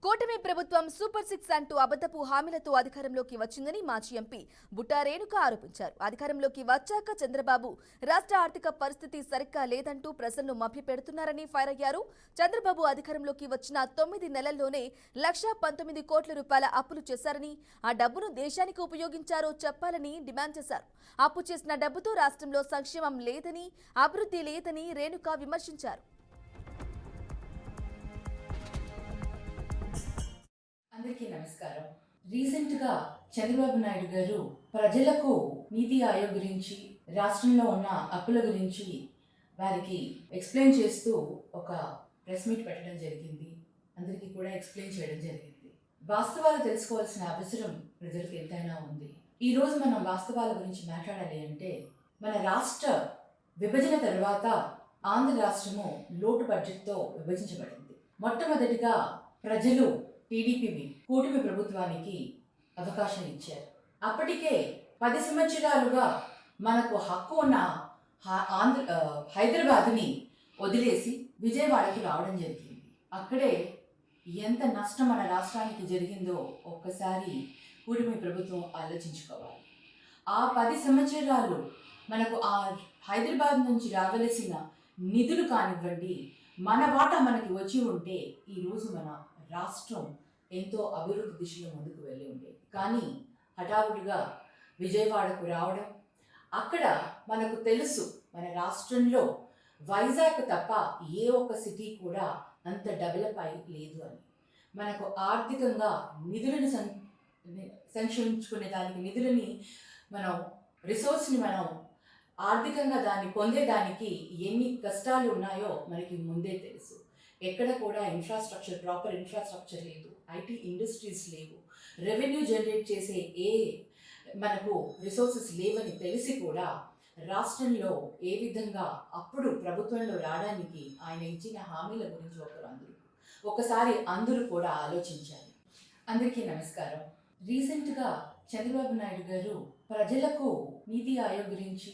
కూటమి ప్రభుత్వం super six అంటూ అబద్ధపు హామీలతో అధికారంలోకి వచ్చిందని మాజీ ఎంపీ బుట్టా రేణుక ఆరోపించారు. అధికారంలోకి వచ్చాక చంద్రబాబు రాష్ట్ర ఆర్థిక పరిస్థితి సరిగ్గా లేదంటూ ప్రజలను మభ్యపెడుతున్నారని ఫైర్ అయ్యారు. చంద్రబాబు అధికారంలోకి వచ్చిన 9 నెలల్లోనే 1,19 కోట్ల రూపాయల అప్పులు చేశారని, ఆ డబ్బును దేశానికి ఉపయోగించారో చెప్పాలని డిమాండ్ చేశారు. అప్పు చేసిన డబ్బుతో రాష్ట్రంలో సంక్షేమం లేదని, అభివృద్ధి లేదని రేణుక విమర్శించారు. అందరికీ నమస్కారం. రీసెంట్గా చంద్రబాబు నాయుడు గారు ప్రజలకు నీతి ఆయోగ్ గురించి, రాష్ట్రంలో ఉన్న అప్పుల గురించి వారికి ఎక్స్ప్లెయిన్ చేస్తూ ఒక ప్రెస్ మీట్ పెట్టడం జరిగింది. అందరికీ కూడా ఎక్స్ప్లెయిన్ చేయడం జరిగింది. వాస్తవాలు తెలుసుకోవాల్సిన అవసరం ప్రజలకు ఎంతైనా ఉంది. ఈరోజు మనం వాస్తవాల గురించి మాట్లాడాలి అంటే, మన రాష్ట్ర విభజన తర్వాత ఆంధ్ర రాష్ట్రము లోటు బడ్జెట్తో విభజించబడింది. మొట్టమొదటిగా ప్రజలు టీడీపీ కూటమి ప్రభుత్వానికి అవకాశం ఇచ్చారు. అప్పటికే 10 సంవత్సరాలుగా మనకు హక్కు ఉన్న హైదరాబాద్ని వదిలేసి విజయవాడకి రావడం జరిగింది. అక్కడే ఎంత నష్టం మన రాష్ట్రానికి జరిగిందో ఒక్కసారి కూటమి ప్రభుత్వం ఆలోచించుకోవాలి. ఆ 10 సంవత్సరాలు మనకు ఆ హైదరాబాద్ నుంచి రావలసిన నిధులు కానివ్వండి, మన వాటా మనకి వచ్చి ఉంటే ఈరోజు మన రాష్ట్రం ఎంతో అభివృద్ధి దిశలో ముందుకు వెళ్ళి ఉండేది. కానీ హఠావుడిగా విజయవాడకు రావడం, అక్కడ మనకు తెలుసు మన రాష్ట్రంలో వైజాగ్ తప్ప ఏ ఒక్క సిటీ కూడా అంత డెవలప్ అయి లేదు అని. మనకు ఆర్థికంగా నిధులను సంక్షేమించుకునే దానికి నిధులని మనం రిసోర్స్ని మనం ఆర్థికంగా దాన్ని పొందేదానికి ఎన్ని కష్టాలు ఉన్నాయో మనకి ముందే తెలుసు. ఎక్కడ కూడా ప్రాపర్ ఇన్ఫ్రాస్ట్రక్చర్ లేదు, ఐటీ ఇండస్ట్రీస్ లేవు, రెవెన్యూ జనరేట్ చేసే మనకు రిసోర్సెస్ లేవని తెలిసి కూడా రాష్ట్రంలో ఏ విధంగా అప్పుడు ప్రభుత్వంలో రావడానికి ఆయన ఇచ్చిన హామీల గురించి ఒకసారి అందరూ కూడా ఆలోచించాలి. అందరికీ నమస్కారం. రీసెంట్గా చంద్రబాబు నాయుడు గారు ప్రజలకు నీతి ఆయోగ్ గురించి,